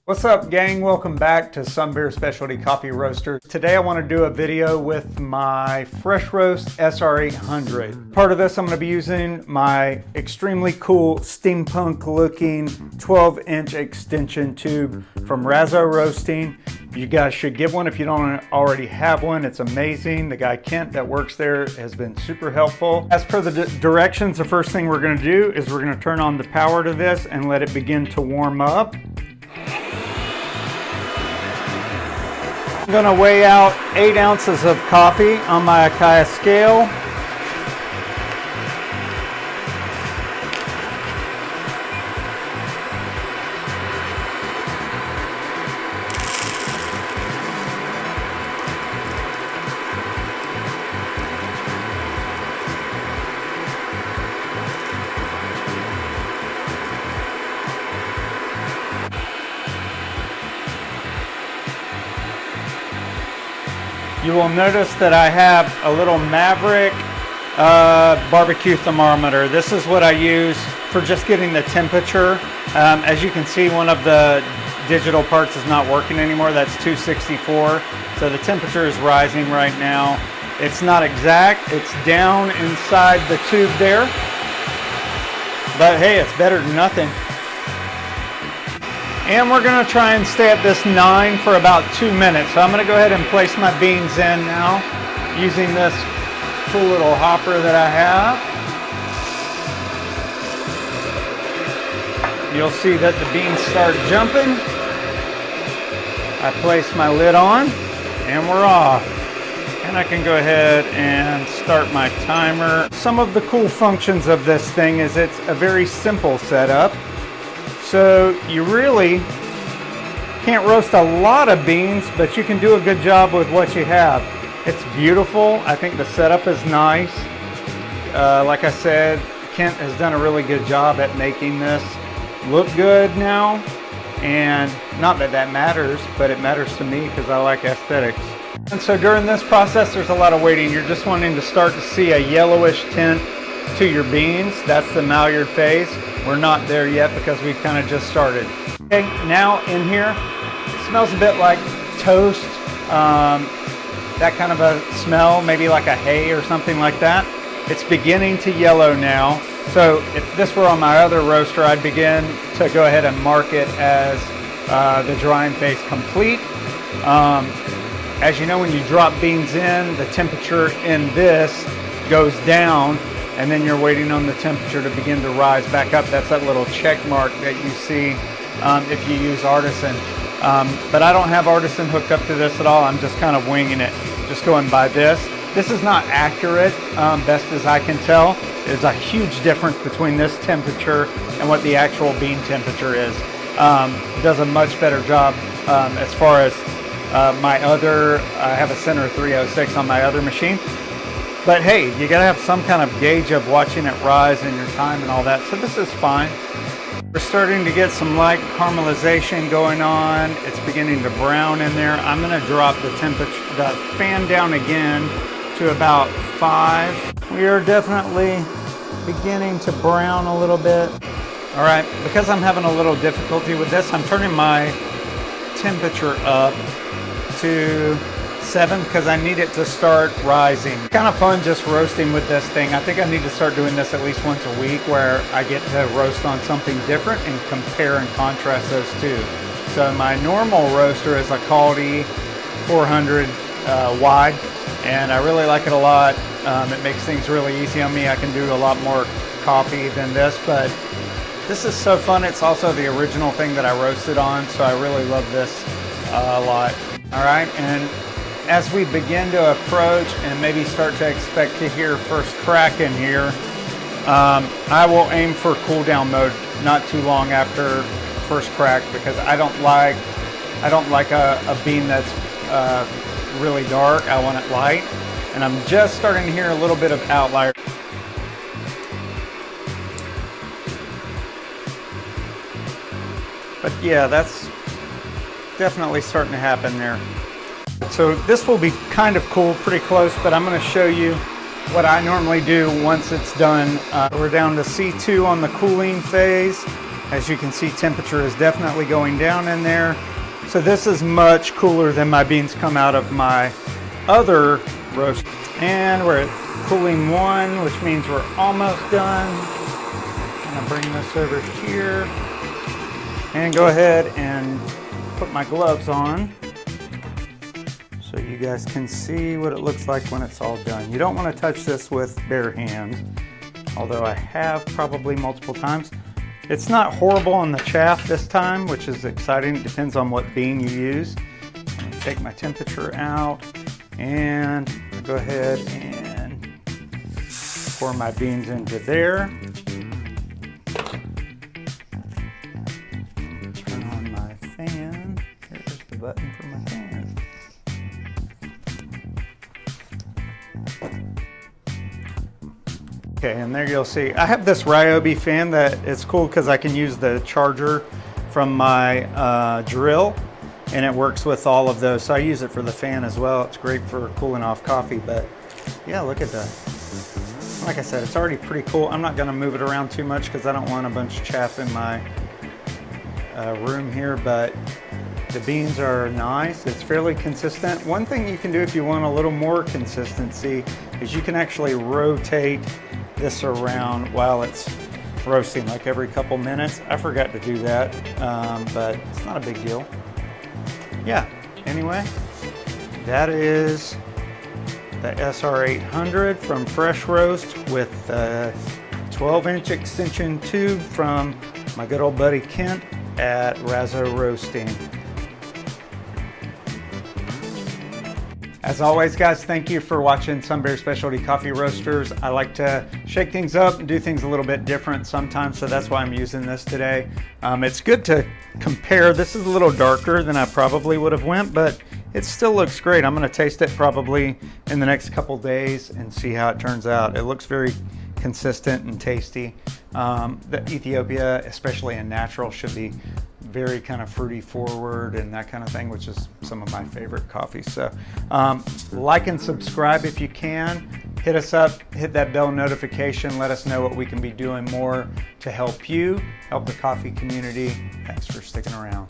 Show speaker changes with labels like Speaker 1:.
Speaker 1: What's up, gang? Welcome back to Some Beer Specialty Coffee Roaster. Today I want to do a video with my Fresh Roast SR800. Part of this I'm going to be using my extremely cool steampunk looking 12-inch extension tube from Razzo Roasting. You guys should get one if you don't already have one. It's amazing. The guy Kent that works there has been super helpful. As per the directions, the first thing we're going to do is we're going to turn on the power to this and let it begin to warm up. I'm going to weigh out 8 ounces of coffee on my Akai scale. You will notice that I have a little Maverick barbecue thermometer. This is what I use for just getting the temperature. As you can see, one of the digital parts is not working anymore. That's 264. So the temperature is rising right now. It's not exact. It's down inside the tube there. But hey, it's better than nothing. And we're going to try and stay at this 9 for about 2 minutes. So I'm going to go ahead and place my beans in now using this cool little hopper that I have. You'll see that the beans start jumping. I place my lid on and we're off. And I can go ahead and start my timer. Some of the cool functions of this thing is it's a very simple setup. So you really can't roast a lot of beans, but you can do a good job with what you have. It's beautiful. I think the setup is nice. Like I said, Kent has done a really good job at making this look good now. And not that that matters, but it matters to me because I like aesthetics. And so during this process, there's a lot of waiting. You're just wanting to start to see a yellowish tint to your beans. That's the Maillard phase. We're not there yet because we've kind of just started. Okay, now in here, it smells a bit like toast, that kind of a smell, maybe like a hay or something like that. It's beginning to yellow now. So if this were on my other roaster, I'd begin to go ahead and mark it as the drying phase complete. As you know, when you drop beans in, the temperature in this goes down, and then you're waiting on the temperature to begin to rise back up. That's that little check mark that you see if you use Artisan. But I don't have Artisan hooked up to this at all. I'm just kind of winging it, just going by this. This is not accurate, best as I can tell. There's a huge difference between this temperature and what the actual bean temperature is. It does a much better job as far as my other, I have a Center 306 on my other machine. But hey, you gotta have some kind of gauge of watching it rise in your time and all that, so this is fine. We're starting to get some light caramelization going on. It's beginning to brown in there. I'm gonna drop the temperature, the fan down again to about 5. We are definitely beginning to brown a little bit. All right, because I'm having a little difficulty with this, I'm turning my temperature up to 7 because I need it to start rising. Kind of fun just roasting with this thing. I think I need to start doing this at least once a week where I get to roast on something different and compare and contrast those two. So my normal roaster is a Caldi 400 wide, and I really like it a lot. It makes things really easy on me. I can do a lot more coffee than this, but this is so fun. It's also the original thing that I roasted on, so I really love this a lot. All right, and as we begin to approach and maybe start to expect to hear first crack in here, I will aim for cool down mode not too long after first crack because I don't like a bean that's really dark. I want it light, and I'm just starting to hear a little bit of outlier. But yeah, that's definitely starting to happen there. So this will be kind of cool, pretty close, but I'm going to show you what I normally do once it's done. We're down to C2 on the cooling phase. As you can see, temperature is definitely going down in there. So this is much cooler than my beans come out of my other roast. And we're at cooling 1, which means we're almost done. I'm gonna bring this over here and go ahead and put my gloves on so you guys can see what it looks like when it's all done. You don't want to touch this with bare hands, although I have probably multiple times. It's not horrible on the chaff this time, which is exciting. It depends on what bean you use. I'm gonna take my temperature out and go ahead and pour my beans into there. Turn on my fan. Here's the button for my fan. Okay, and there you'll see, I have this Ryobi fan that is cool because I can use the charger from my drill, and it works with all of those. So I use it for the fan as well. It's great for cooling off coffee, but yeah, look at that. Like I said, it's already pretty cool. I'm not gonna move it around too much because I don't want a bunch of chaff in my room here, but the beans are nice. It's fairly consistent. One thing you can do if you want a little more consistency is you can actually rotate this around while it's roasting, like every couple minutes. I forgot to do that, but it's not a big deal. Yeah, anyway, that is the SR800 from Fresh Roast with a 12-inch extension tube from my good old buddy Kent at Razzo Roasting. As always, guys, thank you for watching Sunbury Specialty Coffee Roasters. I like to shake things up and do things a little bit different sometimes, so that's why I'm using this today. It's good to compare. This is a little darker than I probably would have went, but it still looks great. I'm gonna taste it probably in the next couple days and see how it turns out. It looks very consistent and tasty. The Ethiopia, especially in natural, should be very kind of fruity forward and that kind of thing, which is some of my favorite coffees. So like and subscribe if you can. Hit us up, hit that bell notification, let us know what we can be doing more to help you, help the coffee community. Thanks for sticking around.